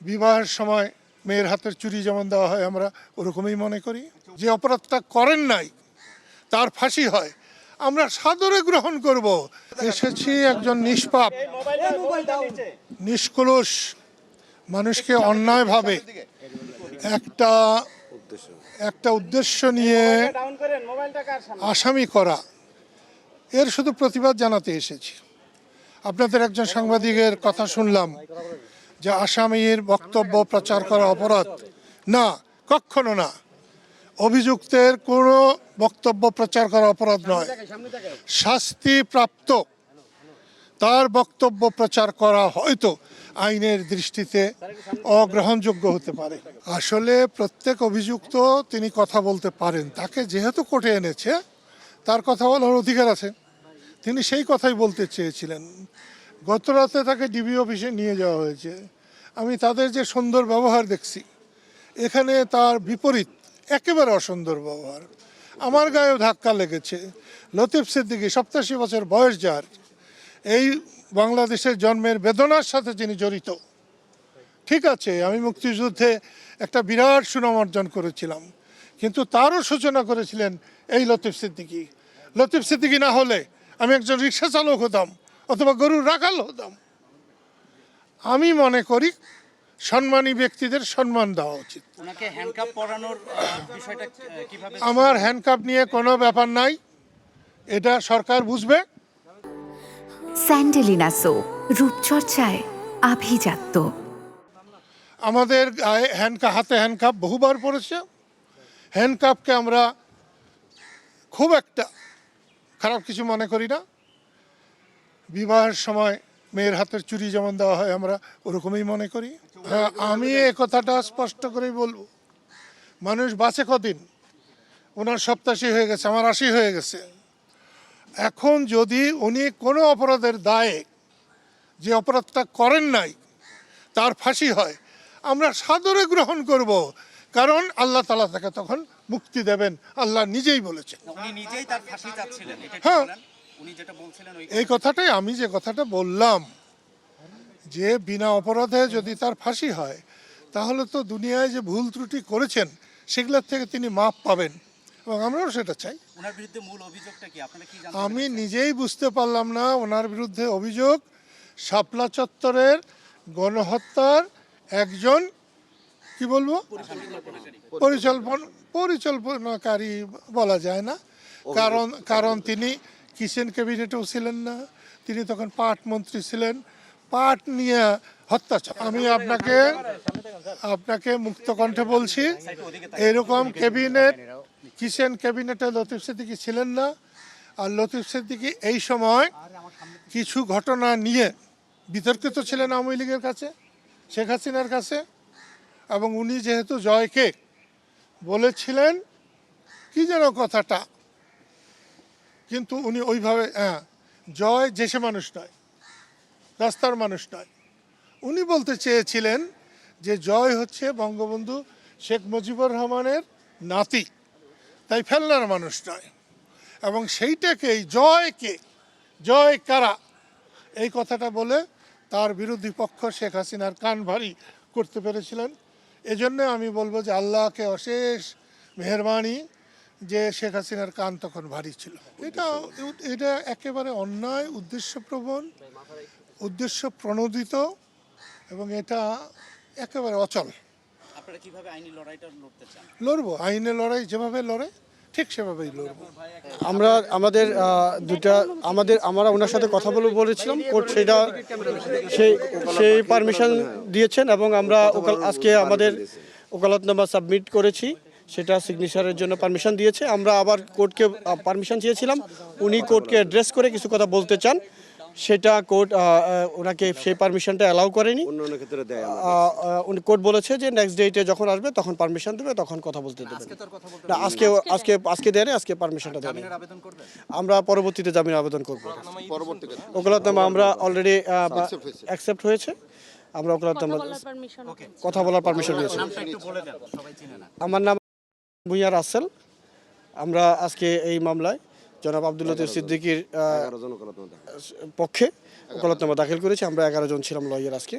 বিবাহের সময় মেয়ের হাতের চুড়ি যেমন দেওয়া হয় আমরা ওরকমই মনে করি। যে অপরাধটা করেন নাই তার ফাঁসি হয়, আমরা সাদরে গ্রহণ করব। এসেছি একজন নিষ্পাপ নিষ্কলুষ মানুষকে অন্যায়ভাবে একটা উদ্দেশ্য নিয়ে আসামি করা, এর শুধু প্রতিবাদ জানাতে এসেছি। আপনাদের একজন সাংবাদিকের কথা শুনলাম যে আসামির বক্তব্য প্রচার করা অপরাধ। না, কখনো না। অভিযুক্তের কোনো বক্তব্য প্রচার করা অপরাধ নয়, শাস্তিপ্রাপ্ত তার বক্তব্য প্রচার করা হয়তো আইনের দৃষ্টিতে অগ্রহণযোগ্য হতে পারে। আসলে প্রত্যেক অভিযুক্ত তিনি কথা বলতে পারেন, তাকে যেহেতু কোর্টে এনেছে তার কথা বলার অধিকার আছে, তিনি সেই কথাই বলতে চেয়েছিলেন। গত রাতে তাকে ডিবি অফিসে নিয়ে যাওয়া হয়েছে, আমি তাদের যে সুন্দর ব্যবহার দেখছি, এখানে তার বিপরীত একেবারে অসুন্দর ব্যবহার। আমার গায়েও ধাক্কা লেগেছে। লতিফ সিদ্দিকী 87 বছর বয়স, যার এই বাংলাদেশের জন্মের বেদনার সাথে যিনি জড়িত। ঠিক আছে, আমি মুক্তিযুদ্ধে একটা বিরাট সুনাম অর্জন করেছিলাম, কিন্তু তারও সূচনা করেছিলেন এই লতিফ সিদ্দিকী। লতিফ সিদ্দিকী না হলে আমি একজন রিক্সা চালক হতাম অথবা গরুর রাখাল হতাম। আমি মনে করি সম্মানী ব্যক্তিদের সম্মান দেওয়া উচিত। আমার হ্যান্ডকাপ নিয়ে কোনো ব্যাপার নাই, এটা সরকার বুঝবে। স্যান্ডেলিনা সো, রূপচর্চায় আভিজাত্য। আমাদের গায়ে হাতে হ্যান্ডকাপ বহুবার পড়েছে। হ্যান্ডকাপকে আমরা খুব একটা খারাপ কিছু মনে করি না। বিবাহের সময় মেয়ের হাতের চুড়ি যেমন দেওয়া হয় আমরা ওরকমই মনে করি। আমি এ কথাটা স্পষ্ট করেই বলবো, মানুষ বাঁচে কদিন? ওনার 87 হয়ে গেছে, আমার 80 হয়ে গেছে। এখন যদি উনি কোনো অপরাধের দায়ে, যে অপরাধটা করেন নাই, তার ফাঁসি হয়, আমরা সাদরে গ্রহণ করব, কারণ আল্লাহ তাআলা তাকে তখন মুক্তি দেবেন, আল্লাহ নিজেই বলেছেন। হ্যাঁ, এই কথাটাই আমি যে কথাটা বললাম, যে বিনা অপরাধে যদি তার ফাঁসি হয়, তাহলে তো দুনিয়ায় যে ভুল ত্রুটি করেছেন সেগুলোর থেকে তিনি মাপ পাবেন, এবং আমরাও সেটা চাই। আমি নিজেই বুঝতে পারলাম না ওনার বিরুদ্ধে অভিযোগ শাপলা চত্বরের গণহত্যার একজন, কি বলবো, পরিকল্পনাকারী বলা যায় না, কারণ তিনি কিচেন ক্যাবিনেটেও ছিলেন না, তিনি তখন পাট মন্ত্রী ছিলেন। পাট নিয়ে হত্যা। আমি আপনাকে মুক্ত কণ্ঠে বলছি, এরকম কিচেন ক্যাবিনেটে লতিফ সিদ্দিকী ছিলেন না। আর লতিফ সিদ্দিকী এই সময় কিছু ঘটনা নিয়ে বিতর্কিত ছিলেন আওয়ামী লীগের কাছে, শেখ হাসিনার কাছে, এবং উনি যেহেতু জয়কে বলেছিলেন কি যেন কথাটা, কিন্তু উনি ওইভাবে, জয় দেশে মানুষ নয়, রাস্তার মানুষ নয়, উনি বলতে চেয়েছিলেন যে জয় হচ্ছে বঙ্গবন্ধু শেখ মুজিবুর রহমানের নাতি, তাই ফেলনার মানুষ নয়। এবং সেইটাকেই জয় কারা, এই কথাটা বলে তার বিরোধী পক্ষ শেখ হাসিনার কান ভারী করতে পেরেছিলেন। এজন্য আমি বলবো যে আল্লাহকে অশেষ মেহেরবানি যে শেখ হাসিনার কান তখন ভারী ছিল। এটা একেবারে অন্যায়, উদ্দেশ্য প্রণোদিত, এবং এটা একেবারে অচল। লড়বো, আইনের লড়াই যেভাবে লড়ে ঠিক সেভাবেই লড়বো। আমরা ওনার সাথে কথা বলেছিলাম, কোর্ট সেই পারমিশন দিয়েছেন, এবং আমরা আজকে আমাদের ওকালতনামা সাবমিট করেছি, সেটা সিগনেচারের জন্য পারমিশন দিয়েছে। আমরা আবার কোর্টকে পারমিশন চেয়েছিলাম, উনি কোর্টকে অ্যাড্রেস করে কিছু কথা বলতে চান, সেটা কোর্ট ওনাকে সেই পারমিশনটা অ্যালাউ করেনি। উনি কোর্ট বলেছে যে নেক্সট ডেটে যখন আসবে তখন পারমিশন দেবে, তখন কথা বলতে দেবে না। আজকে দেয়নি, আজকে পারমিশনটা দেয়নি। আমরা পরবর্তীতে জামিন আবেদন করবো। ওকালতনামা আমরা অলরেডি অ্যাকসেপ্ট হয়েছে, আমরা ওকালতনামা কথা বলার পারমিশন দিয়েছি। আমার নাম ভূঁইয়া রাসেল। আমরা আজকে এই মামলায় জনাব আব্দুল লতিফ সিদ্দিকীর পক্ষে ওকালতনামা দাখিল করেছি। আমরা 11 জন ছিলাম লয়ার আজকে।